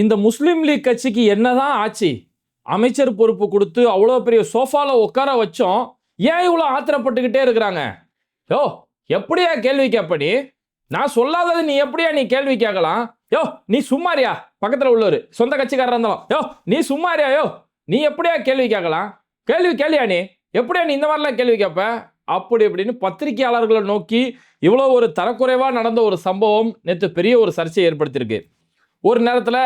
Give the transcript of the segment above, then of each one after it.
இந்த முஸ்லீம் லீக் கட்சிக்கு என்னதான் ஆச்சு? அமைச்சர் பொறுப்பு கொடுத்து அவ்வளோ பெரிய சோஃபால உட்கார வச்சோம், ஏன் இவ்வளோ ஆத்திரப்பட்டுக்கிட்டே இருக்கிறாங்க? யோ, எப்படியா கேள்வி கேட்ப நீ? நான் சொல்லாதது நீ எப்படியா நீ கேள்வி கேட்கலாம்? யோ, நீ சும்மாரியா? பக்கத்தில் உள்ளவர் சொந்த கட்சிக்காரர் இருந்தாலும், யோ நீ சும்மாரியா? யோ, நீ எப்படியா கேள்வி கேட்கலாம்? கேள்வியா நீ? எப்படியா நீ இந்த மாதிரிலாம் கேள்வி கேட்ப? அப்படி இப்படின்னு பத்திரிகையாளர்களை நோக்கி இவ்வளோ ஒரு தரக்குறைவாக நடந்த ஒரு சம்பவம் நேற்று பெரிய ஒரு சர்ச்சையை ஏற்படுத்தியிருக்கு. ஒரு நேரத்தில்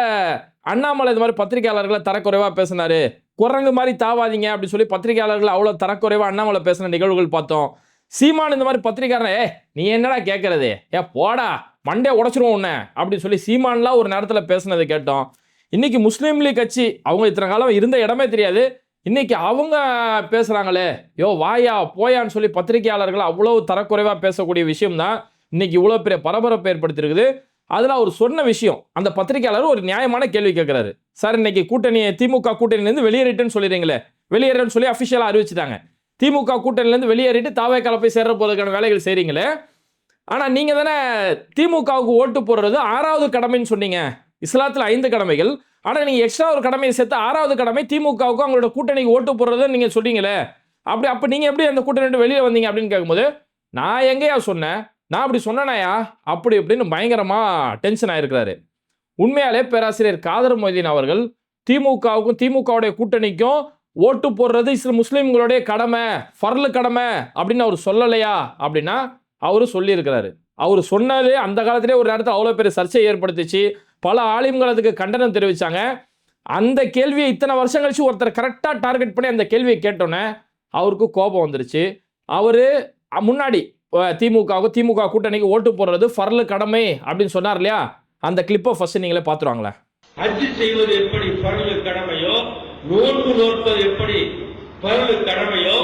அண்ணாமலை இது மாதிரி பத்திரிகையாளர்களை தரக்குறைவாக பேசினாரு. குரங்கு மாதிரி தாவாதீங்க அப்படின்னு சொல்லி பத்திரிகையாளர்கள் அவ்வளோ தரக்குறைவாக அண்ணாமலை பேசின நிகழ்வுகள் பார்த்தோம். சீமான் இந்த மாதிரி பத்திரிகையாளர், நீ என்னடா கேட்கறது, போடா மண்டே உடச்சிருவோம் உன்ன அப்படின்னு சொல்லி சீமான்லாம் ஒரு நேரத்தில் பேசினதை கேட்டோம். இன்னைக்கு முஸ்லீம் லீக் கட்சி அவங்க இத்தனை காலம் இருந்த இடமே தெரியாது, இன்னைக்கு அவங்க பேசுறாங்களே, யோ வாயா போயான்னு சொல்லி பத்திரிகையாளர்கள் அவ்வளவு தரக்குறைவாக பேசக்கூடிய விஷயம் தான் இன்னைக்கு இவ்வளோ பெரிய பரபரப்பு ஏற்படுத்தியிருக்குது. அதில் அவர் சொன்ன விஷயம், அந்த பத்திரிகையாளர் ஒரு நியாயமான கேள்வி கேட்கிறாரு. சார், இன்னைக்கு கூட்டணி திமுக கூட்டணியிலேருந்து வெளியேறிட்டுன்னு சொல்லிடுறீங்களே, வெளியேறன்னு சொல்லி அஃபிஷியலாக அறிவிச்சிட்டாங்க. திமுக கூட்டணியிலேருந்து வெளியேறிட்டு தாவேக்கால போய் சேர்ற போறதுக்கான வேலைகள் செய்கிறீங்களே, ஆனால் நீங்கள் தானே திமுகவுக்கு ஓட்டு போடுறது 6வது கடமைன்னு சொன்னீங்க. இஸ்லாத்தில் 5 கடமைகள், ஆனால் நீங்கள் எக்ஸ்ட்ரா ஒரு கடமையை சேர்த்து 6வது கடமை திமுகவுக்கும் அவங்களோட கூட்டணிக்கு ஓட்டு போடுறதுன்னு நீங்கள் சொன்னீங்களே, அப்போ நீங்கள் எப்படி அந்த கூட்டணி வெளியே வந்தீங்க அப்படின்னு கேட்கும்போது, நான் எங்கேயா சொன்னேன், நான் அப்படி சொன்னேனாயா அப்படி இப்படின்னு பயங்கரமாக டென்ஷன் ஆகிருக்கிறாரு. உண்மையாலே பேராசிரியர் காதர் மொய்தீன் அவர்கள் திமுகவுக்கும் திமுகவுடைய கூட்டணிக்கும் ஓட்டு போடுறது முஸ்லீம்களுடைய கடமை, ஃபர்லு கடமை அப்படின்னு அவர் சொல்லலையா அப்படின்னா அவரு சொல்லியிருக்கிறாரு. அவர் சொன்னது அந்த காலத்திலே ஒரு நேரத்தில் அவ்வளோ பெரிய சர்ச்சையை ஏற்படுத்திச்சு. பல ஆலிம்கள் அதுக்கு கண்டனம் தெரிவித்தாங்க. அந்த கேள்வியை இத்தனை வருஷம் கழிச்சு ஒருத்தர் கரெக்டாக டார்கெட் பண்ணி அந்த கேள்வியை கேட்டோன்னே அவருக்கு கோபம் வந்துருச்சு. அவர் முன்னாடி திமுக கூட்டணிக்கு ஓட்டு போடுறது ஃபர்லு கடமை அப்படின்னு சொன்னார் இல்லையா, அந்த கிளிப்பை ஃபர்ஸ்ட் நீங்களே பார்த்துருவாங்களேன். ஹஜ் செய்வது எப்படி ஃபர்லு கடமையோ, நோன்பு நோற்பது எப்படி ஃபர்லு கடமையோ,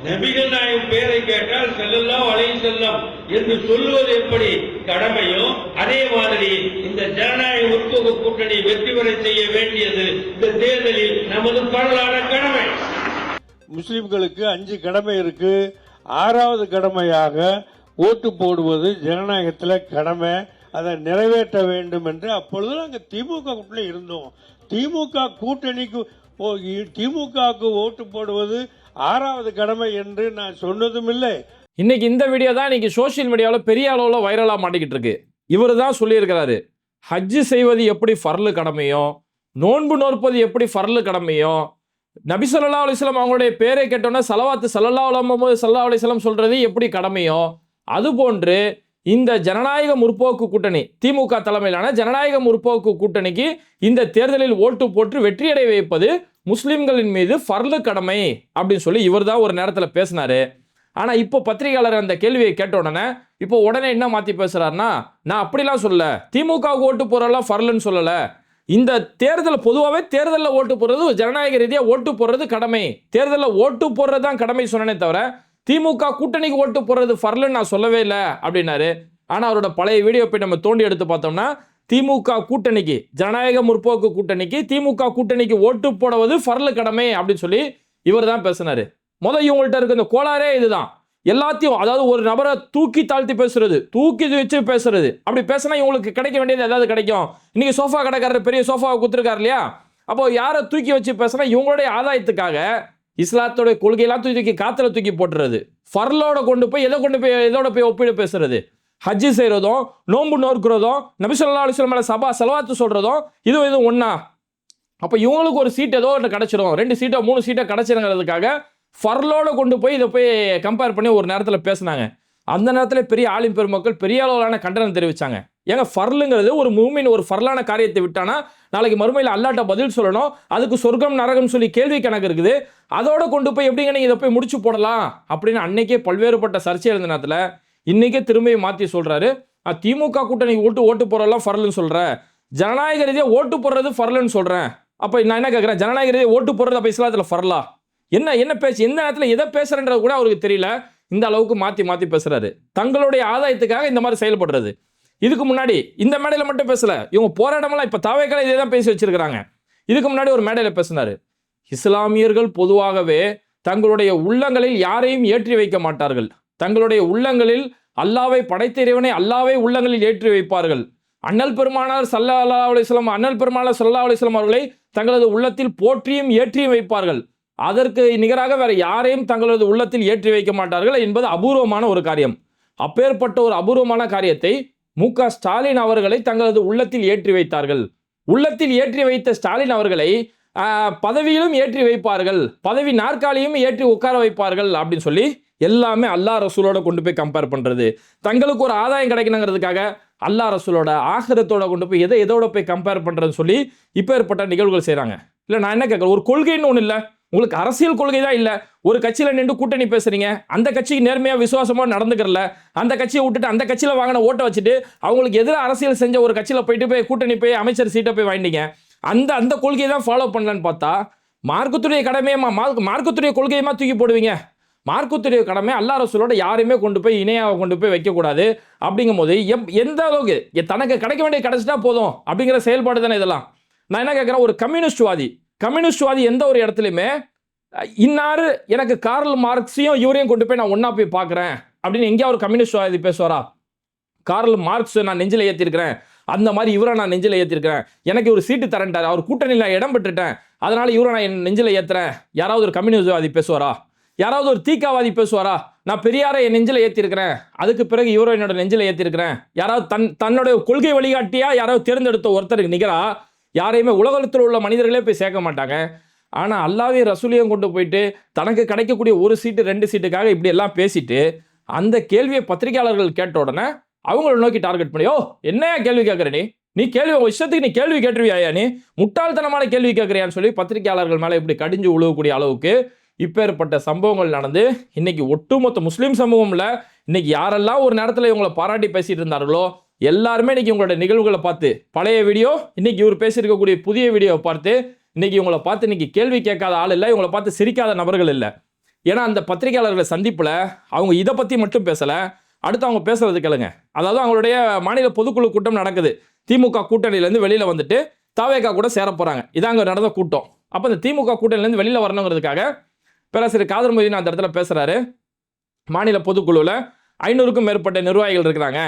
நபிகள் நாயகம் பேரை கேட்டால் ஸல்லல்லாஹு அலைஹி வஸல்லம் என்று சொல்லுவது எப்படி கடமையோ, அதே மாதிரி இந்த ஜனநாயக முற்போக்கு கூட்டணி வெற்றி பெற செய்ய வேண்டியது இந்த தேர்தலில் நமது பரலான கடமை. முஸ்லிம்களுக்கு 5 கடமை இருக்கு. 6வது கடமையாக ஓட்டு போடுவது ஜனநாயகத்தில் கடமை, அதை நிறைவேற்ற வேண்டும் என்று அப்பொழுது நாங்கள் திமுக கூட்டணி இருந்தோம். திமுக கூட்டணிக்கு திமுகவுக்கு ஓட்டு போடுவது 6வது கடமை என்று நான் சொன்னதும் இல்லை. இன்னைக்கு இந்த வீடியோ தான் இன்னைக்கு சோசியல் மீடியாவில் பெரிய அளவில் வைரலாக மாட்டிக்கிட்டு இருக்கு. இவர் தான் சொல்லியிருக்கிறாரு, ஹஜ்ஜு செய்வது எப்படி ஃபர்லு கடமையோ, நோன்பு நோற்பது எப்படி ஃபர்லு கடமையோ, நபி ஸல்லல்லாஹு அலைஹி வஸல்லம் அவங்களுடைய பேரை கேட்டோன்னா ஸலவாத்து ஸல்லல்லாஹு அலைஹி வஸல்லம் சொல்றது எப்படி கடமையோ, அதுபோன்று இந்த ஜனநாயக முற்போக்கு கூட்டணி திமுக தலைமையிலான ஜனநாயக முற்போக்கு கூட்டணிக்கு இந்த தேர்தலில் ஓட்டு போட்டு வெற்றியடை வைப்பது முஸ்லிம்களின் மீது ஃபர்லு கடமை அப்படின்னு சொல்லி இவர் தான் ஒரு நேரத்தில் பேசினாரு. ஆனால் இப்போ பத்திரிகையாளர் அந்த கேள்வியை கேட்ட உடனே என்ன மாற்றி பேசுறாருன்னா, நான் அப்படிலாம் சொல்ல, திமுகவுக்கு ஓட்டு போறதெல்லாம் ஃபர்லுன்னு சொல்லலை, இந்த தேர்தல் பொதுவாகவே தேர்தலில் ஓட்டு போடுறது ஜனநாயக ரீதியாக ஓட்டு போடுறது கடமை, தேர்தலில் ஓட்டு போடுறது தான் கடமை சொன்னனே தவிர திமுக கூட்டணிக்கு ஓட்டு போடுறது ஃபர்லுன்னு நான் சொல்லவே இல்லை அப்படின்னாரு. ஆனால் அவரோட பழைய வீடியோ போய் நம்ம தோண்டி எடுத்து பார்த்தோம்னா, திமுக கூட்டணிக்கு ஜனநாயக முற்போக்கு கூட்டணிக்கு திமுக கூட்டணிக்கு ஓட்டு போடுவது ஃபர்லு கடமை அப்படின்னு சொல்லி இவர் தான் பேசினாரு. இவங்கள்ட்ட இருக்க இந்த கோளாறே இதுதான். எல்லாத்தையும், அதாவது ஒரு நபரை தூக்கி தாழ்த்தி பேசுறது, தூக்கி வச்சு பேசுறது, அப்படி பேசினா இவங்களுக்கு கிடைக்க வேண்டியது ஏதாவது கிடைக்கும். இன்னைக்கு சோஃபா கடைக்காரர் பெரிய சோஃபாவை கொடுத்துருக்காரு இல்லையா, அப்போ யாரை தூக்கி வச்சு பேசினா இவங்களுடைய ஆதாயத்துக்காக இஸ்லாத்தோட கொள்கையெல்லாம் தூக்கி காத்துல தூக்கி போட்டுறது, ஃபர்லோட கொண்டு போய் எதோட போய் ஒப்பிட பேசுறது, ஹஜ்ஜு செய்யறதும் நோன்பு நோக்கிறதும் நபி ஸல்லல்லாஹு அலைஹி வஸல்லம் ஸலவாத்து சொல்றதும் இது ஒண்ணா. அப்போ இவங்களுக்கு ஒரு சீட் ஏதோ ஒன்று கிடைச்சிடும், 2 சீட்டோ 3 சீட்டோ கிடைச்சிருங்கிறதுக்காக ஃபர்லோட கொண்டு போய் இதை போய் கம்பேர் பண்ணி ஒரு நேரத்தில் பேசினாங்க. அந்த நேரத்தில் பெரிய ஆலிம் பெருமக்கள் பெரிய அளவிலான கண்டனம் தெரிவித்தாங்க. ஏங்க, ஃபர்லுங்கிறது ஒரு மூமின் ஒரு ஃபர்லான காரியத்தை விட்டானா நாளைக்கு மறுமையில் அல்லாட்ட பதில் சொல்லணும், அதுக்கு சொர்க்கம் நரகம் சொல்லி கேள்வி கணக்கு இருக்குது, அதோட கொண்டு போய் எப்படிங்க நீங்கள் இதை போய் முடிச்சு போடலாம் அப்படின்னு அன்னைக்கே பல்வேறுபட்ட சர்ச்சை இருந்த நேரத்தில் இன்னைக்கே திரும்பி மாற்றி சொல்கிறாரு, திமுக கூட்டணி ஓட்டு போடுறதெல்லாம் ஃபர்லுன்னு சொல்கிறேன், ஜனநாயக ரீதியாக ஓட்டு போடுறது ஃபர்லுன்னு சொல்கிறேன். அப்போ நான் என்ன கேட்குறேன், ஜனநாயக ரீதியாக ஓட்டு போடுறது அப்போ இஸ்லாத்தில் ஃபர்லா? என்ன பேச்சு, எந்த நேரத்தில் எதை பேசுறன்றது கூட அவருக்கு தெரியல. இந்த அளவுக்கு மாற்றி பேசுறாரு. தங்களுடைய ஆதாயத்துக்காக இந்த மாதிரி செயல்படுறது. இதுக்கு முன்னாடி இந்த மேடையில் மட்டும் பேசல, இவங்க போராட்டமெல்லாம் இப்போ தாவேக்கால இதே தான் பேசி வச்சிருக்கிறாங்க. இதுக்கு முன்னாடி ஒரு மேடையில் பேசினாரு, இஸ்லாமியர்கள் பொதுவாகவே தங்களுடைய உள்ளங்களில் யாரையும் ஏற்றி வைக்க மாட்டார்கள், தங்களுடைய உள்ளங்களில் அல்லாவை படைத்த இறைவனை அல்லாவை உள்ளங்களில் ஏற்றி வைப்பார்கள், அண்ணல் பெருமானார் ஸல்லல்லாஹு அலைஹி வஸல்லம் அவர்களை தங்களது உள்ளத்தில் போற்றியும் ஏற்றியும் வைப்பார்கள். அதற்கு நிகராக வேற யாரையும் தங்களது உள்ளத்தில் ஏற்றி வைக்க மாட்டார்கள் என்பது அபூர்வமான ஒரு காரியம். அப்பேற்பட்ட ஒரு அபூர்வமான காரியத்தை மு.க. ஸ்டாலின் அவர்களை தங்களது உள்ளத்தில் ஏற்றி வைத்தார்கள். உள்ளத்தில் ஏற்றி வைத்த ஸ்டாலின் அவர்களை பதவியிலும் ஏற்றி வைப்பார்கள், பதவி நாற்காலியும் ஏற்றி உட்கார வைப்பார்கள் அப்படின்னு சொல்லி எல்லாமே அல்லாஹ் ரசூலோட கொண்டு போய் கம்பேர் பண்றது. தங்களுக்கு ஒரு ஆதாயம் கிடைக்கணுங்கிறதுக்காக அல்லாஹ் ரசூலோட ஆகிரத்தோட கொண்டு போய் எதோட போய் கம்பேர் பண்றதுன்னு சொல்லி இப்போ ஏற்பட்ட நிகழ்வுகள் செய்றாங்க. இல்லை நான் என்ன கேட்குறேன், ஒரு கொள்கைன்னு ஒன்று இல்லை, உங்களுக்கு அரசியல் கொள்கை தான் இல்லை. ஒரு கட்சியில் நின்று கூட்டணி பேசுறீங்க, அந்த கட்சிக்கு நேர்மையாக விசுவாசமாக நடந்துக்கிறல, அந்த கட்சியை விட்டுட்டு அந்த கட்சியில் வாங்கின ஓட்டை வச்சுட்டு அவங்களுக்கு எதிராக அரசியல் செஞ்ச ஒரு கட்சியில் போய் கூட்டணி போய் அமைச்சர் சீட்டை போய் வாங்கிட்டீங்க. அந்த கொள்கையை தான் ஃபாலோ பண்ணலன்னு பார்த்தா மார்க்கத்துடைய கடமையமா மார்க்கத்துடைய கொள்கையமா தூக்கி போடுவீங்க. மார்க்கத்துடைய கடமை அல்லாஹ் ரசூலோட யாரையுமே கொண்டு போய் இணையாக கொண்டு போய் வைக்கக்கூடாது. அப்படிங்கும் போது எந்த அளவுக்கு தனக்கு கிடைக்க வேண்டிய கிடைச்சிட்டா போதும் அப்படிங்கிற செயல்பாடு தானே இதெல்லாம். நான் என்ன கேட்குறேன், ஒரு கம்யூனிஸ்ட்வாதி எந்த ஒரு இடத்துலையுமே இன்னாரு எனக்கு கார்ல் மார்க்ஸையும் இவரையும் கொண்டு போய் நான் ஒன்னா போய் பார்க்குறேன் அப்படின்னு எங்கேயா ஒரு கம்யூனிஸ்ட்வாதி பேசுவாரா? கார்ல் மார்க்ஸ் நான் நெஞ்சில் ஏற்றிருக்கிறேன், அந்த மாதிரி இவரை நான் நெஞ்சில் ஏற்றிருக்கிறேன், எனக்கு ஒரு சீட்டு தரேன்ட்டார், அவர் கூட்டணியில் நான் இடம் பெற்றுட்டேன், அதனால இவரை நான் என் நெஞ்சில் ஏற்றுறேன். யாராவது ஒரு கம்யூனிஸ்ட்வாதி பேசுவாரா? யாராவது ஒரு தீக்காவாதி பேசுவாரா? நான் பெரியாரை என் நெஞ்சில் ஏற்றிருக்கிறேன், அதுக்கு பிறகு இவரை என்னோட நெஞ்சில் ஏற்றிருக்கிறேன். யாராவது தன்னுடைய கொள்கை வழிகாட்டியா யாராவது தேர்ந்தெடுத்த ஒருத்தருக்கு நிகரா யாரையுமே உலகத்தில் உள்ள மனிதர்களே போய் சேர்க்க மாட்டாங்க. ஆனால் அல்லாஹ்வே ரசூலையும் கொண்டு போயிட்டு தனக்கு கிடைக்கக்கூடிய ஒரு சீட்டு 2 சீட்டுக்காக இப்படி எல்லாம் பேசிட்டு அந்த கேள்வியை பத்திரிகையாளர்கள் கேட்ட உடனே அவங்கள நோக்கி டார்கெட் பண்ணி, என்ன கேள்வி கேட்குற நீ கேள்வி உங்கள் இஷ்டத்துக்கு நீ கேள்வி கேட்டுருவியா, நீ முட்டாள்தனமான கேள்வி கேட்குறியான்னு சொல்லி பத்திரிகையாளர்கள் மேலே இப்படி கடிஞ்சு உழுவக்கூடிய அளவுக்கு இப்பேற்பட்ட சம்பவங்கள் நடந்து இன்னைக்கு ஒட்டுமொத்த முஸ்லீம் சமூகம்ல இன்னைக்கு யாரெல்லாம் ஒரு நேரத்தில் இவங்களை பாராட்டி பேசிட்டு இருந்தார்களோ எல்லாருமே இன்னைக்கு உங்களோட நிகழ்வுகளை பார்த்து, பழைய வீடியோ இன்னைக்கு இவர் பேசியிருக்கக்கூடிய புதிய வீடியோவை பார்த்து இன்னைக்கு இவங்களை பார்த்து இன்னைக்கு கேள்வி கேட்காத ஆள் இல்லை, இவங்களை பார்த்து சிரிக்காத நபர்கள் இல்லை. ஏன்னா அந்த பத்திரிகையாளர்களை சந்திப்பில் அவங்க இதை பற்றி மட்டும் பேசலை, அடுத்து அவங்க பேசுறது கேளுங்க. அதாவது அவங்களுடைய மாநில பொதுக்குழு கூட்டம் நடக்குது, திமுக கூட்டணியிலேருந்து வெளியில் வந்துட்டு தவேகா கூட சேர போகிறாங்க. இதாங்க நடந்த கூட்டம். அப்போ இந்த திமுக கூட்டணியிலேருந்து வெளியில் வரணுங்கிறதுக்காக பேராசிரியர் காதர் மொய்தீன் அந்த இடத்துல பேசுகிறாரு. மாநில பொதுக்குழுவில் 500க்கும் மேற்பட்ட நிர்வாகிகள் இருக்கிறாங்க,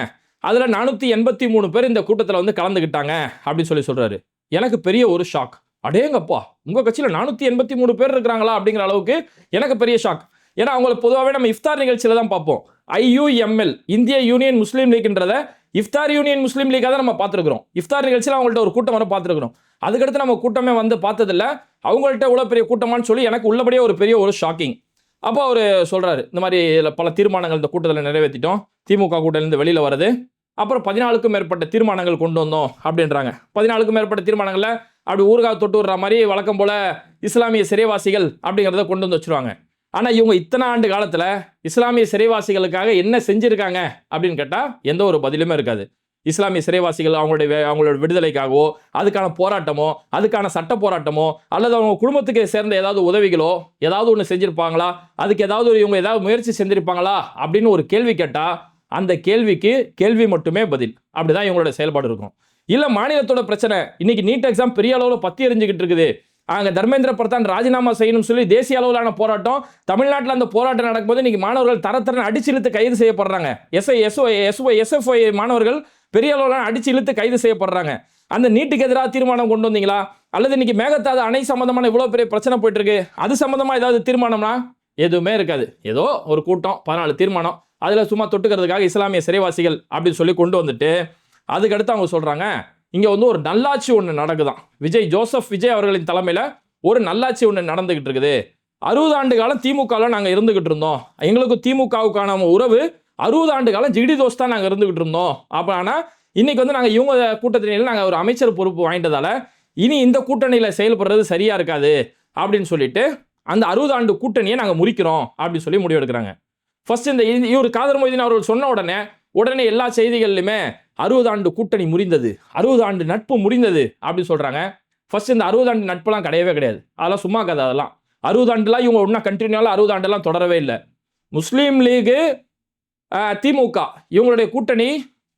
அதில் 483 பேர் இந்த கூட்டத்தில் வந்து கலந்துக்கிட்டாங்க அப்படின்னு சொல்லி சொல்கிறாரு. எனக்கு பெரிய ஒரு ஷாக். அடேங்கப்பா, உங்கள் கட்சியில் 483 பேர் இருக்கிறாங்களா அப்படிங்கிற அளவுக்கு எனக்கு பெரிய ஷாக். ஏன்னா அவங்கள பொதுவாகவே நம்ம இஃப்தார் நிகழ்ச்சியில் தான் பார்ப்போம். IUML இந்திய யூனியன் முஸ்லீம் லீக்ன்றத இஃப்தார் யூனியன் முஸ்லீம் லீக்காக தான் நம்ம பார்த்துருக்குறோம். இஃப்தார் நிகழ்ச்சியில் அவங்கள்ட்ட ஒரு கூட்டம் வர பார்த்துருக்குறோம். அதுக்கடுத்து நம்ம கூட்டமே வந்து பார்த்ததில்ல, அவங்கள்ட்ட இவ்வளோ பெரிய கூட்டமானு சொல்லி எனக்கு உள்ளபடியே ஒரு பெரிய ஒரு ஷாக்கிங். அப்போ அவர் சொல்கிறாரு, இந்த மாதிரி பல தீர்மானங்கள் இந்த கூட்டத்தில் நிறைவேற்றிட்டோம், திமுக கூட்டத்திலேருந்து வெளியில் வருது, அப்புறம் 14க்கும் மேற்பட்ட தீர்மானங்கள் கொண்டு வந்தோம் அப்படின்றாங்க. 14க்கும் மேற்பட்ட தீர்மானங்களில் அப்படி ஊறுகாய் தொட்டு விடுற மாதிரி வழக்கம் போல் இஸ்லாமிய சிறைவாசிகள் அப்படிங்கிறத கொண்டு வந்து வச்சுருவாங்க. ஆனால் இவங்க இத்தனை ஆண்டு காலத்தில் இஸ்லாமிய சிறைவாசிகளுக்காக என்ன செஞ்சுருக்காங்க அப்படின்னு கேட்டால் எந்த ஒரு பதிலுமே இருக்காது. இஸ்லாமிய சிறைவாசிகள் அவங்களோட விடுதலைக்காகவோ அதுக்கான போராட்டமோ அதுக்கான சட்ட போராட்டமோ அல்லது அவங்க குடும்பத்துக்கு சேர்ந்த ஏதாவது உதவிகளோ ஏதாவது ஒன்று செஞ்சுருப்பாங்களா, அதுக்கு இவங்க ஏதாவது முயற்சி செஞ்சுருப்பாங்களா அப்படின்னு ஒரு கேள்வி கேட்டால் அந்த கேள்விக்கு கேள்வி மட்டுமே பதில். அப்படிதான் இவங்களோட செயல்பாடு இருக்கும். இல்லை மாநிலத்தோட பிரச்சனை, இன்னைக்கு நீட் எக்ஸாம் பெரிய அளவில் பற்றி எரிஞ்சுக்கிட்டு இருக்குது, அங்கே தர்மேந்திர பிரதான் ராஜினாமா செய்யணும்னு சொல்லி தேசிய அளவிலான போராட்டம், தமிழ்நாட்டில் அந்த போராட்டம் நடக்கும்போது இன்னைக்கு மாணவர்கள் தரத்தரன்னு அடிச்சு இழுத்து கைது செய்யப்படுறாங்க. SFI மாணவர்கள் பெரிய அளவிலான அடிச்சு இழுத்து கைது செய்யப்படுறாங்க. அந்த நீட்டுக்கு எதிராக தீர்மானம் கொண்டு வந்தீங்களா? அல்லது இன்னைக்கு மேகதாது அணை சம்பந்தமான இவ்வளோ பெரிய பிரச்சனை போயிட்டு இருக்கு, அது சம்பந்தமா ஏதாவது தீர்மானம்னா எதுவுமே இருக்காது. ஏதோ ஒரு கூட்டம் 14 தீர்மானம், அதில் சும்மா தொட்டுக்கிறதுக்காக இஸ்லாமிய சிறைவாசிகள் அப்படின்னு சொல்லி கொண்டு வந்துட்டு அதுக்கடுத்து அவங்க சொல்கிறாங்க, இங்கே வந்து ஒரு நல்லாட்சி ஒன்று நடக்குதான், ஜோசப் விஜய் அவர்களின் தலைமையில் ஒரு நல்லாட்சி ஒன்று நடந்துகிட்டு இருக்குது. 60 ஆண்டு காலம் திமுகவில் நாங்கள் இருந்துகிட்டு இருந்தோம், எங்களுக்கு திமுகவுக்கான உறவு 60 ஆண்டு காலம் ஜிடி தோஸ் தான் நாங்கள் இருந்துகிட்டு இருந்தோம். அப்போ ஆனால் இன்னைக்கு வந்து நாங்கள் இவங்க கூட்டணியில் நாங்கள் ஒரு அமைச்சர் பொறுப்பு வாங்கிட்டதால இனி இந்த கூட்டணியில் செயல்படுறது சரியா இருக்காது அப்படின்னு சொல்லிட்டு அந்த 60 ஆண்டு கூட்டணியை நாங்கள் முறிக்கிறோம் அப்படின்னு சொல்லி முடிவெடுக்கிறாங்க. ஃபர்ஸ்ட் இந்த இவர் காதர் மொய்தீன் அவர்கள் சொன்ன உடனே எல்லா செய்திகள்லையுமே 60 ஆண்டு கூட்டணி முறிந்தது, 60 ஆண்டு நட்பு முறிந்தது அப்படின்னு சொல்றாங்க. ஃபர்ஸ்ட் இந்த 60 ஆண்டு நட்பெல்லாம் கிடையவே கிடையாது, அதெல்லாம் சும்மா கதை. அதெல்லாம் 60 ஆண்டுலாம் இவங்க ஒன்றா கண்டினியூவாக 60 ஆண்டுலாம் தொடரவே இல்லை. முஸ்லீம் லீகு திமுக இவங்களுடைய கூட்டணி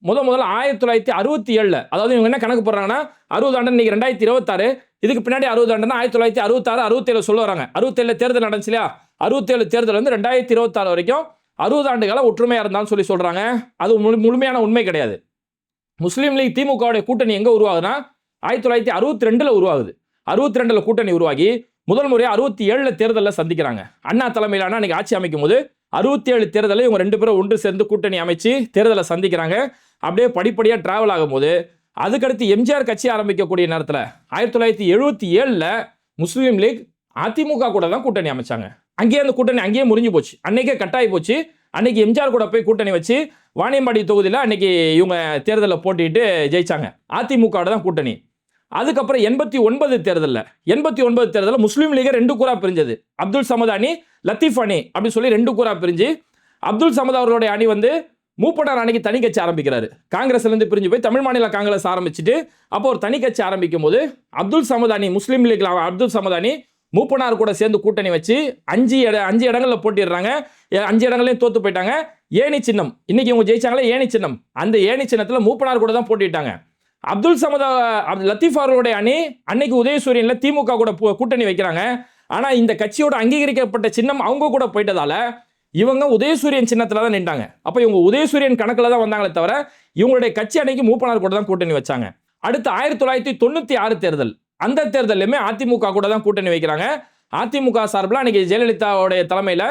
முதல்ல 1967, அதாவது இவங்க என்ன கணக்கு போடுறாங்கன்னா 60 ஆண்டு இன்னைக்கு 2026, இதுக்கு பின்னாடி 60 ஆண்டுனா 1966 67 சொல்ல வராங்க. 67 தேர்தல் நடந்துச்சு இல்லையா, 67 தேர்தல் வந்து 2026 வரைக்கும் 60 ஆண்டு காலம் ஒற்றுமையாக இருந்தான்னு சொல்லி சொல்றாங்க. அது முழுமையான உண்மை கிடையாது. முஸ்லீம் லீக் திமுகவுடைய கூட்டணி எங்க உருவாகுதுன்னா 1962 உருவாகுது. 62 கூட்டணி உருவாகி முதல் முறையாக 67 தேர்தலில் சந்திக்கிறாங்க. அண்ணா தலைமையிலான அன்னைக்கு ஆட்சி அமைக்கும் போது 67 தேர்தலில் இவங்க 2 பேரும் ஒன்று சேர்ந்து கூட்டணி அமைச்சு தேர்தலை சந்திக்கிறாங்க. அப்படியே படிப்படியாக டிராவல் ஆகும்போது அதுக்கடுத்து எம்ஜிஆர் கட்சி ஆரம்பிக்கக்கூடிய நேரத்தில் 1977 முஸ்லீம் லீக் அதிமுக கூட தான் கூட்டணி அமைச்சாங்க. அங்கேயே அந்த கூட்டணி அங்கேயே முறிஞ்சு போச்சு. அன்னைக்கே கட்டாயி போச்சு. அன்னைக்கு எம்ஜிஆர் கூட போய் கூட்டணி வச்சு வாணியம்பாடி தொகுதியில் அன்னைக்கு இவங்க தேர்தலில் போட்டிட்டு ஜெயிச்சாங்க. அதிமுக தான் கூட்டணி. அதுக்கப்புறம் 89 தேர்தலில் முஸ்லீம் லீகை 2 கூறா பிரிஞ்சது. அப்துல் சமத் அணி, லத்தீப் அணி அப்படின்னு சொல்லி 2 கூறா பிரிஞ்சு அப்துல் சமத் அவர்களுடைய அணி வந்து மூப்பனார் அன்னைக்கு தனி கட்சி ஆரம்பிக்கிறாரு. காங்கிரஸ்ல இருந்து பிரிஞ்சு போய் தமிழ் மாநில காங்கிரஸ் ஆரம்பிச்சுட்டு அப்போ ஒரு தனி கட்சி ஆரம்பிக்கும் போது அப்துல் சமத் அணி முஸ்லீம் லீக் அப்துல் சமத் அணி மூப்பனார் கூட சேர்ந்து கூட்டணி வச்சு 5 இடங்கள்ல போட்டிடுறாங்க. 5 இடங்களையும் தோத்து போயிட்டாங்க. ஏணி சின்னம் இன்னைக்கு இவங்க ஜெயிச்சாங்களே ஏணி சின்னம், அந்த ஏணி சின்னத்தில் மூப்பனார் கூட தான் போட்டிட்டாங்க. அப்துல் சமத் லத்தீப் அவர்களுடைய அணி அன்னைக்கு உதயசூரியன்ல திமுக கூட கூட்டணி வைக்கிறாங்க. ஆனா இந்த கட்சியோட அங்கீகரிக்கப்பட்ட சின்னம் அவங்க கூட போயிட்டதால இவங்க உதயசூரியன் சின்னத்துல தான் நின்றாங்க. அப்ப இவங்க உதயசூரியன் கணக்குல தான் வந்தாங்களே தவிர இவங்களுடைய கட்சி அன்னைக்கு மூப்பனார் கூட தான் கூட்டணி வச்சாங்க. அடுத்து 1996 தேர்தல், அந்த தேர்தலுமே அதிமுக கூட தான் கூட்டணி வைக்கிறாங்க. அதிமுக சார்பில் அன்னைக்கு ஜெயலலிதாவுடைய தலைமையில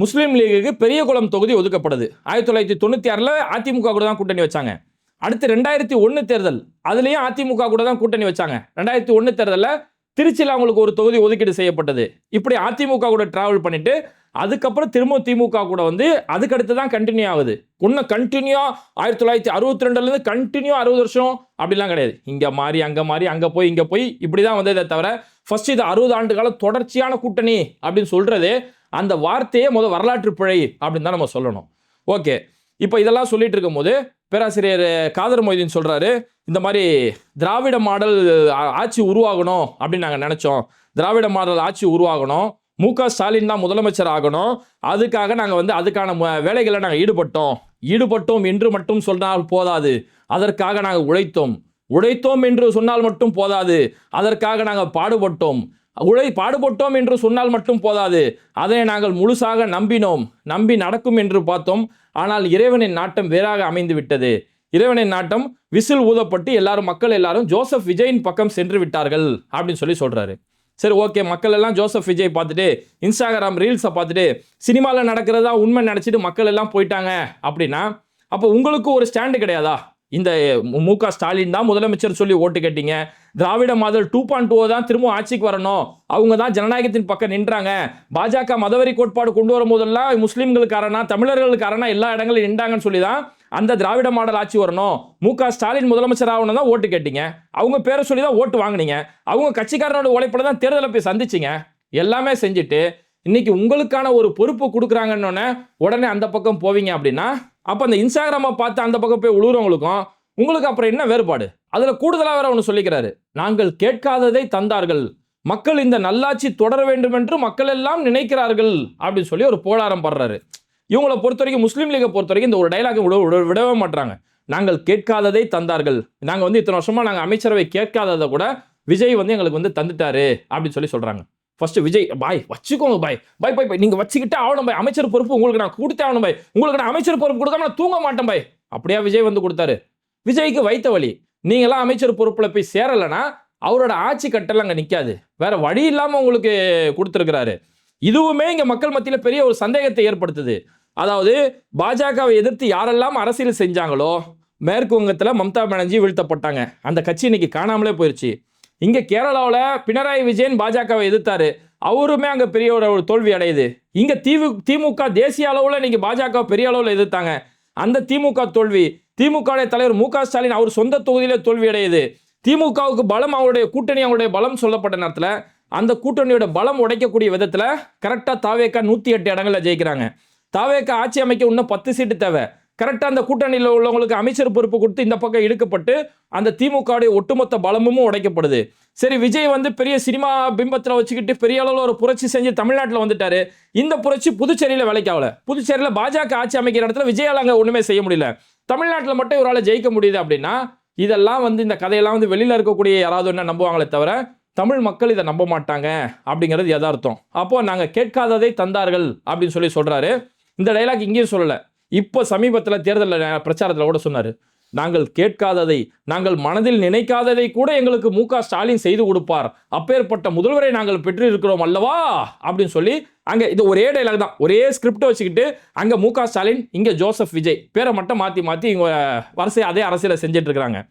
முஸ்லீம் லீகுக்கு பெரியகுளம் தொகுதி ஒதுக்கப்படுது. 1996 அதிமுக கூட தான் கூட்டணி வச்சாங்க. அடுத்து 2001 தேர்தல், அதுலயும் அதிமுக கூட தான் கூட்டணி வச்சாங்க. 2001 தேர்தலில் திருச்சியில் அவங்களுக்கு ஒரு தொகுதி ஒதுக்கீடு செய்யப்பட்டது. இப்படி அதிமுக கூட டிராவல் பண்ணிட்டு அதுக்கப்புறம் திரும்ப திமுக கூட வந்து அதுக்கடுத்து தான் கண்டினியூ ஆகுது. இன்னும் கண்டினியூ 1962 கண்டினியூ 60 வருஷம் அப்படிலாம் கிடையாது. இங்க மாறி அங்க மாறி அங்க போய் இங்க போய் இப்படிதான் வந்ததே தவிர ஃபர்ஸ்ட் இது 60 ஆண்டு கால தொடர்ச்சியான கூட்டணி அப்படின்னு சொல்றது அந்த வார்த்தையே வரலாற்று பிழை அப்படின்னு தான் நம்ம சொல்லணும். ஓகே, இப்போ இதெல்லாம் சொல்லிட்டு இருக்கும்போது பேராசிரியர் காதர் மொய்தீன் சொல்றாரு, இந்த மாதிரி திராவிட மாடல் ஆட்சி உருவாகணும் அப்படின்னு நாங்கள் நினைச்சோம். திராவிட மாடல் ஆட்சி உருவாகணும், மு.க. ஸ்டாலின் தான் முதலமைச்சர் ஆகணும், அதுக்காக நாங்கள் வந்து அதுக்கான வேலைகளை நாங்கள் ஈடுபட்டோம் என்று மட்டும் சொன்னால் போதாது, அதற்காக நாங்கள் உழைத்தோம் என்று சொன்னால் மட்டும் போதாது, அதற்காக நாங்கள் பாடுபட்டோம் என்று சொன்னால் மட்டும் போதாது, அதை நாங்கள் முழுசாக நம்பி நடக்கும் என்று பார்த்தோம். ஆனால் இறைவனின் நாட்டம் வேறாக அமைந்து விட்டது. இறைவனின் நாட்டம் விசில் ஊதப்பட்டு மக்கள் எல்லாரும் ஜோசப் விஜயின் பக்கம் சென்று விட்டார்கள் அப்படின்னு சொல்றாரு. சரி, ஓகே, மக்கள் எல்லாம் ஜோசப் விஜய் பார்த்துட்டு இன்ஸ்டாகிராம் ரீல்ஸை பார்த்துட்டு சினிமாவில் நடக்கிறதா உண்மை நினச்சிட்டு மக்கள் எல்லாம் போயிட்டாங்க அப்படின்னா அப்போ உங்களுக்கு ஒரு ஸ்டாண்டு கிடையாதா? இந்த மு.க. ஸ்டாலின் தான் முதலமைச்சர் சொல்லி ஓட்டு கேட்டீங்க, திராவிட மாடல் 2.0 தான் திரும்ப ஆட்சிக்கு வரணும், அவங்க தான் ஜனநாயகத்தின் பக்கம் நின்றாங்க, பாஜக மதவெறி கோட்பாடு கொண்டு வரும் போதெல்லாம் முஸ்லீம்களுக்காரனா தமிழர்களுக்காரனா எல்லா இடங்களும் நின்றாங்கன்னு சொல்லி தான் அந்த திராவிட மாடல் ஆட்சி வரணும், மு.க. ஸ்டாலின் முதலமைச்சர் ஆகணும் தான் ஓட்டு கேட்டீங்க, அவங்க பேரை சொல்லி தான் ஓட்டு வாங்கினீங்க, அவங்க கட்சிக்காரனோட உழைப்பட தான் தேர்தலை போய் சந்திச்சிங்க, எல்லாமே செஞ்சுட்டு இன்னைக்கு உங்களுக்கான ஒரு பொறுப்பு கொடுக்குறாங்கன்னு உடனே அந்த பக்கம் போவீங்க அப்படின்னா அப்போ அந்த இன்ஸ்டாகிராமை பார்த்து அந்த பக்கம் போய் உழுவுறவங்களுக்கும் உங்களுக்கு அப்புறம் என்ன வேறுபாடு? அதில் கூடுதலாக வேற ஒன்று சொல்லிக்கிறாரு, நாங்கள் கேட்காததை தந்தார்கள், மக்கள் இந்த நல்லாட்சி தொடர வேண்டும் என்று மக்கள் எல்லாம் நினைக்கிறார்கள் அப்படின்னு சொல்லி ஒரு போராட்டம் படுறாரு. இவங்களை பொறுத்த வரைக்கும் முஸ்லீம் லீகை பொறுத்த வரைக்கும் இந்த ஒரு டைலாக் விடவே மாட்டாங்க. நாங்கள் கேட்காததை தந்தார்கள், நாங்கள் வந்து இத்தனை வருஷமா நாங்கள் அமைச்சரவை கேட்காததை கூட விஜய் வந்து எங்களுக்கு வந்து தந்துட்டாரு அப்படின்னு சொல்றாங்க. ஃபர்ஸ்ட் விஜய் பாய் வச்சுக்கோங்க, பாய் நீங்க வச்சுக்கிட்டே ஆகணும் பாய், அமைச்சர் பொறுப்பு உங்களுக்கு நான் கொடுத்தே ஆகணும் பாய், உங்களுக்கு நான் அமைச்சர் பொறுப்பு கொடுக்காம நான் தூங்க மாட்டேன் பாய். அப்படியா விஜய் வந்து கொடுத்தாரு? விஜய்க்கு வைத்த வழி, நீங்களாம் அமைச்சர் பொறுப்புல போய் சேரலைன்னா அவரோட ஆட்சி கட்டல அங்கே நிற்காது, வேற வழி இல்லாமல் உங்களுக்கு கொடுத்துருக்கிறாரு. இதுவுமே இங்கே மக்கள் மத்தியில் பெரிய ஒரு சந்தேகத்தை ஏற்படுத்துது. அதாவது பாஜகவை எதிர்த்து யாரெல்லாம் அரசியல் செஞ்சாங்களோ மேற்கு வங்கத்தில் மம்தா பானர்ஜி வீழ்த்தப்பட்டாங்க, அந்த கட்சி இன்னைக்கு காணாமலே போயிடுச்சு. இங்கே கேரளாவில் பினராயி விஜயன் பாஜகவை எதிர்த்தாரு, அவருமே அங்கே பெரிய ஒரு தோல்வி அடையுது. இங்கே திமுக தேசிய அளவில் இன்னைக்கு பாஜக பெரிய அளவில் எதிர்த்தாங்க, அந்த திமுக தோல்வி. திமுக தலைவர் மு.க. ஸ்டாலின் அவர் சொந்த தொகுதியிலே தோல்வி அடையுது. திமுகவுக்கு பலம், அவருடைய கூட்டணி அவங்களுடைய பலம் சொல்லப்பட்ட நேரத்தில் அந்த கூட்டணியோட பலம் உடைக்கக்கூடிய விதத்தில் கரெக்டாக தாவேக்கா 108 இடங்களில் ஜெயிக்கிறாங்க. தாவேக்கா ஆட்சி அமைக்க இன்னும் 10 சீட்டு தேவை. கரெக்டாக அந்த கூட்டணியில் உள்ளவங்களுக்கு அமைச்சர் பொறுப்பு கொடுத்து இந்த பக்கம் இழுக்கப்பட்டு அந்த திமுகவுடைய ஒட்டுமொத்த பலமும் உடைக்கப்படுது. சரி, விஜய் வந்து பெரிய சினிமா பிம்பத்தில் வச்சுக்கிட்டு பெரிய அளவில் ஒரு புரட்சி செஞ்சு தமிழ்நாட்டில் வந்துட்டாரு. இந்த புரட்சி புதுச்சேரியில் வேலைக்காகல. புதுச்சேரியில் பாஜக ஆட்சி அமைக்கிற இடத்துல விஜயால் அங்கே ஒன்றுமே செய்ய முடியல, தமிழ்நாட்டில் மட்டும் இவரால் ஜெயிக்க முடியுது அப்படின்னா இதெல்லாம் வந்து இந்த கதையெல்லாம் வந்து வெளியில் இருக்கக்கூடிய யாராவது என்ன நம்புவாங்களே தவிர தமிழ் மக்கள் இதை நம்ப மாட்டாங்க அப்படிங்கிறது யதார்த்தம். அப்போ நாங்கள் கேட்காததை தந்தார்கள் அப்படின்னு சொல்றாரு. இந்த டைலாக் இங்கேயும் சொல்லலை, இப்போ சமீபத்தில் தேர்தல் பிரச்சாரத்தில் கூட சொன்னார், நாங்கள் கேட்காததை, நாங்கள் மனதில் நினைக்காததை கூட எங்களுக்கு மு.க. ஸ்டாலின் செய்து கொடுப்பார். அப்பேற்பட்ட முதல்வரை நாங்கள் பெற்றிருக்கிறோம் அல்லவா அப்படின்னு சொல்லி அங்க இது ஒரே டைலாக் தான், ஒரே ஸ்கிரிப்ட் வச்சுக்கிட்டு அங்க மு.க. ஸ்டாலின், இங்க ஜோசப் விஜய் பேரை மட்டும் மாத்தி இவங்க வரிசை அதே அரசியலை செஞ்சுட்டு இருக்காங்க.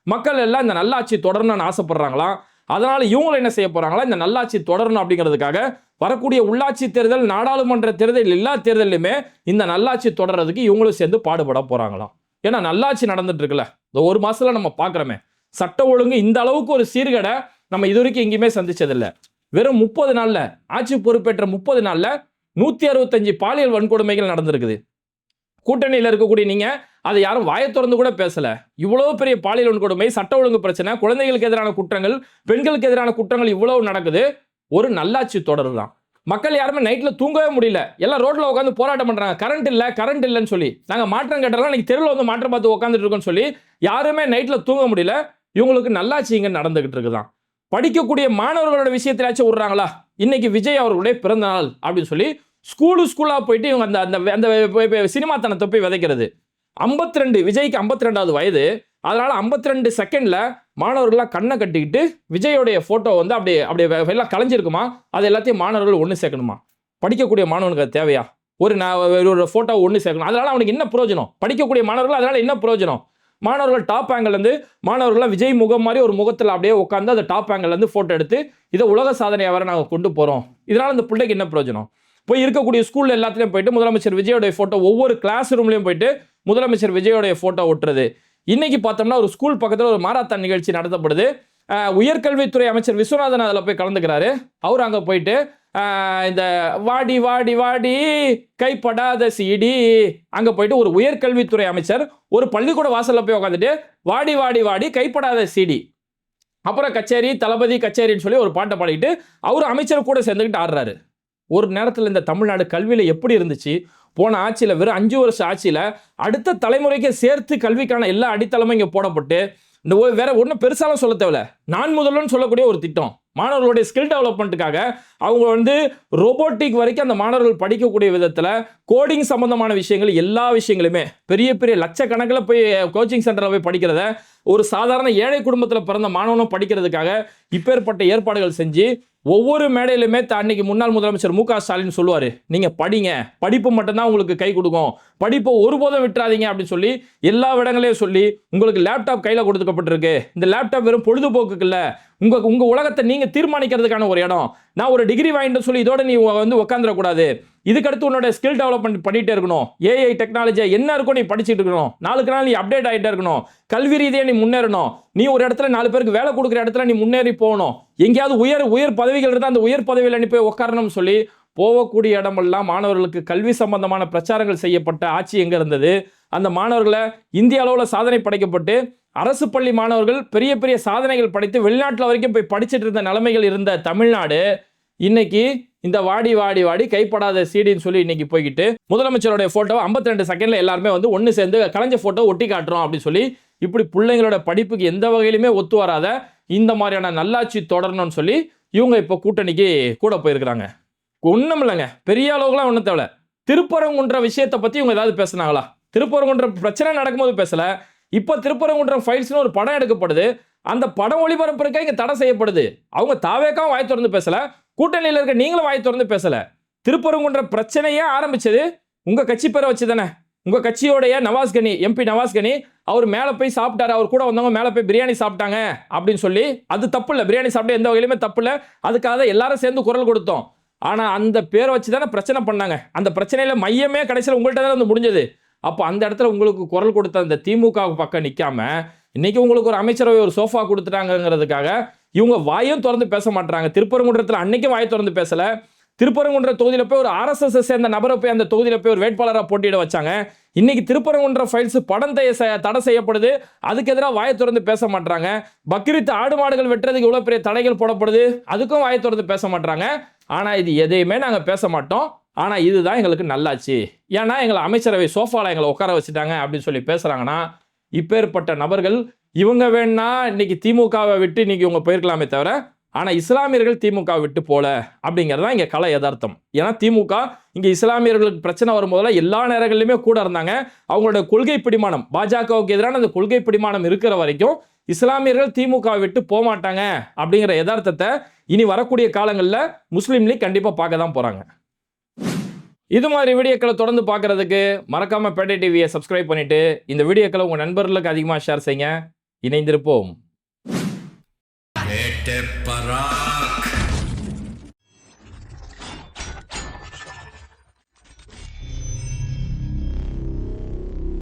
மக்கள் எல்லாம் இந்த நல்லாட்சி தொடரணும்னு ஆசைப்படுறாங்களாம். அதனால இவங்களும் என்ன செய்ய போறாங்களா, இந்த நல்லாட்சி தொடரணும் அப்படிங்கிறதுக்காக வரக்கூடிய உள்ளாட்சி தேர்தல், நாடாளுமன்ற தேர்தல், எல்லா தேர்தலுமே இந்த நல்லாட்சி தொடர்றதுக்கு இவங்களும் சேர்ந்து பாடுபட போறாங்களாம். ஏன்னா நல்லாட்சி நடந்துட்டு இருக்குல்ல, இந்த ஒரு மாசத்துல நம்ம பாக்குறோமே, சட்ட ஒழுங்கு இந்த அளவுக்கு ஒரு சீர்கேடை நம்ம இது வரைக்கும் எங்கேயுமே சந்திச்சதில்லை. வெறும் 30 நாள்ல, ஆட்சி பொறுப்பேற்ற 30 நாள்ல 165 பாலியல் வன்கொடுமைகள் நடந்திருக்குது. கூட்டணியில் இருக்கக்கூடிய நீங்க அதை யாரும் வாயை திறந்து கூட பேசல. இவ்வளவு பெரிய பாலியல் வன்கொடுமை, சட்ட ஒழுங்கு பிரச்சனை, குழந்தைகளுக்கு எதிரான குற்றங்கள், பெண்களுக்கு எதிரான குற்றங்கள் இவ்வளவு நடக்குது. ஒரு நல்லாட்சி தொடர் தான். மக்கள் யாருமே நைட்ல தூங்கவே முடியல, எல்லாம் ரோட்ல உட்காந்து போராட்டம் பண்றாங்க. கரண்ட் இல்லைன்னு சொல்லி நாங்க மாற்றம் கேட்டலாம், இன்னைக்கு தெருவில் வந்து மாற்றம் பார்த்து உட்காந்துட்டு இருக்கோம்னு சொல்லி யாருமே நைட்ல தூங்க முடியல. இவங்களுக்கு நல்லாட்சி இங்க நடந்துகிட்டு இருக்குதான். படிக்கக்கூடிய மாணவர்களோட விஷயத்திலாச்சும் விடுறாங்களா? இன்னைக்கு விஜய் அவர்களுடைய பிறந்த நாள் அப்படின்னு சொல்லி ஸ்கூலா போயிட்டு இவங்க அந்த சினிமாத்தனத்தை போய் விதைக்கிறது. 52 விஜய்க்கு 52வது வயது. அதனால 52 செகண்ட்ல மாணவர்கள்லாம் கண்ணை கட்டிக்கிட்டு விஜயோடைய போட்டோ வந்து அப்படியே எல்லாம் கலைஞ்சிருக்குமா, அது எல்லாத்தையும் மாணவர்கள் ஒன்று சேர்க்கணுமா? படிக்கக்கூடிய மாணவனுக்கு அது தேவையா? ஒரு போட்டோ ஒன்று சேர்க்கணும். அதனால அவனுக்கு என்ன பிரயோஜனம்? படிக்கக்கூடிய மாணவர்கள் அதனால என்ன பிரயோஜனம்? மாணவர்கள் டாப் ஆங்கிள் இருந்து மாணவர்கள்லாம் விஜய் முகம் மாதிரி ஒரு முகத்தில் அப்படியே உட்காந்து அந்த டாப் ஆங்கிள் இருந்து போட்டோ எடுத்து இதை உலக சாதனையாக வர நாங்கள் கொண்டு போறோம். இதனால இந்த பிள்ளைக்கு என்ன பிரயோஜனம்? போய் இருக்கக்கூடிய ஸ்கூல்ல எல்லாத்துலயும் போயிட்டு முதலமைச்சர் விஜயோடைய போட்டோ, ஒவ்வொரு கிளாஸ் ரூம்லயும் போயிட்டு முதலமைச்சர் விஜயோடைய போட்டோ ஒட்டுறது. இன்னைக்கு பார்த்தோம்னா ஒரு ஸ்கூல் பக்கத்தில் ஒரு மாரத்தான் நிகழ்ச்சி நடத்தப்படுது. உயர்கல்வித்துறை அமைச்சர் விஸ்வநாதன் அதில் போய் கலந்துக்கிறாரு. அவர் அங்கே போயிட்டு இந்த வாடி வாடி வாடி கைப்படாத சீடி, அங்கே போயிட்டு ஒரு உயர்கல்வித்துறை அமைச்சர் ஒரு பள்ளிக்கூட வாசலில் போய் உட்காந்துட்டு வாடி வாடி வாடி கைப்படாத சீடி, அப்புறம் கச்சேரி தளபதி கச்சேரின்னு சொல்லி ஒரு பாட்டை பாடிட்டு அவர் அமைச்சர் கூட சேர்ந்துக்கிட்டு ஆடுறாரு. ஒரு நேரத்தில் இந்த தமிழ்நாடு கல்வியில் எப்படி இருந்துச்சு? போன ஆட்சியில் வெறும் 5 வருஷம் ஆட்சியில் அடுத்த தலைமுறைக்கு சேர்த்து கல்விக்கான எல்லா அடித்தளமும் இங்கே போடப்பட்டு, இந்த வேற ஒன்றும் பெருசாலும் சொல்ல தேவையில்ல, நான் முதல்வன் சொல்லக்கூடிய ஒரு திட்டம், மாணவர்களுடைய ஸ்கில் டெவலப்மெண்ட்டுக்காக அவங்க வந்து ரோபோட்டிக் வரைக்கும் அந்த மாணவர்கள் படிக்கக்கூடிய விதத்தில் கோடிங் சம்பந்தமான விஷயங்கள், எல்லா விஷயங்களுமே பெரிய பெரிய லட்சக்கணக்கில் போய் கோச்சிங் சென்டரில் போய் படிக்கிறத ஒரு சாதாரண ஏழை குடும்பத்தில் பிறந்த மாணவனும் படிக்கிறதுக்காக இப்பேற்பட்ட ஏற்பாடுகள் செஞ்சு ஒவ்வொரு மேடையிலுமே அன்னைக்கு முன்னாள் முதலமைச்சர் மு.க. ஸ்டாலின் சொல்லுவார், நீங்க படிங்க, படிப்பு மட்டும்தான் உங்களுக்கு கை கொடுக்கும், படிப்பை ஒருபோதும் விட்டுறாதீங்க அப்படின்னு சொல்லி எல்லா இடங்களையும் சொல்லி, உங்களுக்கு லேப்டாப் கையில் கொடுக்கப்பட்டிருக்கு, இந்த லேப்டாப் வெறும் பொழுதுபோக்குக்கு இல்லை, உங்க உலகத்தை நீங்க தீர்மானிக்கிறதுக்கான ஒரு இடம். நான் ஒரு டிகிரி வாங்கிட்டு சொல்லி இதோட நீ வந்து உட்காந்துடக்கூடாது, இதுக்கடுத்து உன்னோட ஸ்கில் டெவலப்மெண்ட் பண்ணிட்டே இருக்கணும். ஏஐ டெக்னாலஜி என்ன இருக்கும் நீ படிச்சுட்டு இருக்கணும், நாளுக்கு நாள் நீ அப்டேட் ஆகிட்டே இருக்கணும், கல்வி ரீதியாக நீ முன்னேறணும், நீ ஒரு இடத்துல 4 பேருக்கு வேலை கொடுக்குற இடத்துல நீ முன்னேறி போகணும், எங்கேயாவது உயர் பதவிகள் இருந்தால் அந்த உயர் பதவியில் நீ போய் உட்காரணும்னு சொல்லி போகக்கூடிய இடமெல்லாம் மாணவர்களுக்கு கல்வி சம்பந்தமான பிரச்சாரங்கள் செய்யப்பட்ட ஆட்சி எங்க இருந்தது? அந்த மாணவர்களை இந்திய அளவில் சாதனை படைக்கப்பட்டு அரசு பள்ளி மாணவர்கள் பெரிய பெரிய சாதனைகள் படைத்து வெளிநாட்டில் வரைக்கும் போய் படிச்சுட்டு இருந்த நிலைமைகள் இருந்த தமிழ்நாடு இன்னைக்கு இந்த வாடி வாடி வாடி கைப்படாத சீடின்னு சொல்லி இன்னைக்கு போய்கிட்டு முதலமைச்சருடைய போட்டோவை 52 செகண்ட்ல எல்லாருமே வந்து ஒன்று சேர்ந்து கலைஞ்ச போட்டோ ஒட்டி காட்டுறோம் அப்படின்னு சொல்லி இப்படி பிள்ளைங்களோட படிப்புக்கு எந்த வகையிலுமே ஒத்து வராத இந்த மாதிரியான நல்லாட்சி தொடரணும்னு சொல்லி இவங்க இப்போ கூட்டணிக்கு கூட போயிருக்கிறாங்க. ஒன்றும் இல்லைங்க, பெரிய அளவுக்குலாம் ஒன்றும் தேவை. திருப்பரங்குன்ற விஷயத்தை பற்றி இவங்க ஏதாவது பேசுனாங்களா? திருப்பரங்குன்ற பிரச்சனை நடக்கும்போது பேசல. இப்போ திருப்பரங்குன்றம் ஃபைல்ஸ்னு ஒரு படம் எடுக்கப்படுது, அந்த படம் ஒளிபரப்புறதுக்கே இங்கே தடை செய்யப்படுது. அவங்க தாவேக்காவும் வாய் திறந்து பேசல, கூட்டணியில் இருக்க நீங்களும் வாய் திறந்து பேசல. திருப்பரங்குன்ற பிரச்சனையே ஆரம்பிச்சது உங்க கட்சி பேரை வச்சு தானே. உங்க கட்சியோடைய நவாஸ்கனி, எம்பி நவாஸ்கனி அவர் மேலே போய் சாப்பிட்டாரு, அவர் கூட வந்தவங்க மேலே போய் பிரியாணி சாப்பிட்டாங்க அப்படின்னு சொல்லி, அது தப்பு இல்லை, பிரியாணி சாப்பிட்டு எந்த வகையிலுமே தப்பு இல்லை, அதுக்காக எல்லாரும் சேர்ந்து குரல் கொடுத்தோம். ஆனால் அந்த பேரை வச்சு தானே பிரச்சனை பண்ணாங்க. அந்த பிரச்சனையில் மையமே கடைசியில் உங்கள்கிட்ட தானே வந்து முடிஞ்சது. அப்போ அந்த இடத்துல உங்களுக்கு குரல் கொடுத்த அந்த திமுக பக்கம் நிற்காம இன்னைக்கு உங்களுக்கு ஒரு அமைச்சரவை ஒரு சோஃபா கொடுத்துட்டாங்கிறதுக்காக இவங்க வாயும் திறந்து பேச மாட்டாங்க. திருப்பரங்குன்றத்தில் அன்னைக்கும் வாய் திறந்து பேசல. திருப்பரங்குன்ற தொகுதியில் போய் ஒரு RSS சேர்ந்த நபரை போய் அந்த தொகுதியில் போய் ஒரு வேட்பாளராக போட்டியிட வச்சாங்க. இன்னைக்கு திருப்பரங்குன்ற ஃபைல்ஸ் படம் தடை செய்யப்படுது, அதுக்கு எதிராக வாயை திறந்து பேச மாட்டாங்க. பக்ரீத் ஆடு மாடுகள் வெட்டுறதுக்கு இவ்வளோ பெரிய தடைகள் போடப்படுது, அதுக்கும் வாயை திறந்து பேச மாட்டாங்க. ஆனால் இது எதையுமே நாங்கள் பேச மாட்டோம், ஆனால் இதுதான் எங்களுக்கு நல்லாச்சு, ஏன்னா எங்களை அமைச்சரவை சோஃபாவில் எங்களை உட்கார வச்சுட்டாங்க அப்படின்னு சொல்லி பேசுகிறாங்கன்னா, இப்பேற்பட்ட நபர்கள் இவங்க வேணா இன்னைக்கு திமுகவை விட்டு இன்னைக்கு இவங்க போயிருக்கலாமே தவிர ஆனால் இஸ்லாமியர்கள் திமுக விட்டு போல அப்படிங்கிறது தான் இங்கே கலை யதார்த்தம். ஏன்னா திமுக இங்கே இஸ்லாமியர்களுக்கு பிரச்சனை வரும்போதெல்லாம் எல்லா நேரங்களிலுமே கூட இருந்தாங்க. அவங்களோட கொள்கை பிடிமானம், பாஜகவுக்கு எதிரான அந்த கொள்கை பிடிமானம் இருக்கிற வரைக்கும் இஸ்லாமியர்கள் திமுக விட்டு போக மாட்டாங்க அப்படிங்கிற யதார்த்தத்தை இனி வரக்கூடிய காலங்களில் முஸ்லீம் லீக் கண்டிப்பாக பார்க்க தான் போகிறாங்க. இது மாதிரி வீடியோக்களை தொடர்ந்து பார்க்கறதுக்கு மறக்காம பேட்டை டிவியை சப்ஸ்கிரைப் பண்ணிட்டு இந்த வீடியோக்களை உங்கள் நண்பர்களுக்கு அதிகமாக ஷேர் செய்யுங்க. இணைந்திருப்போம். Perac.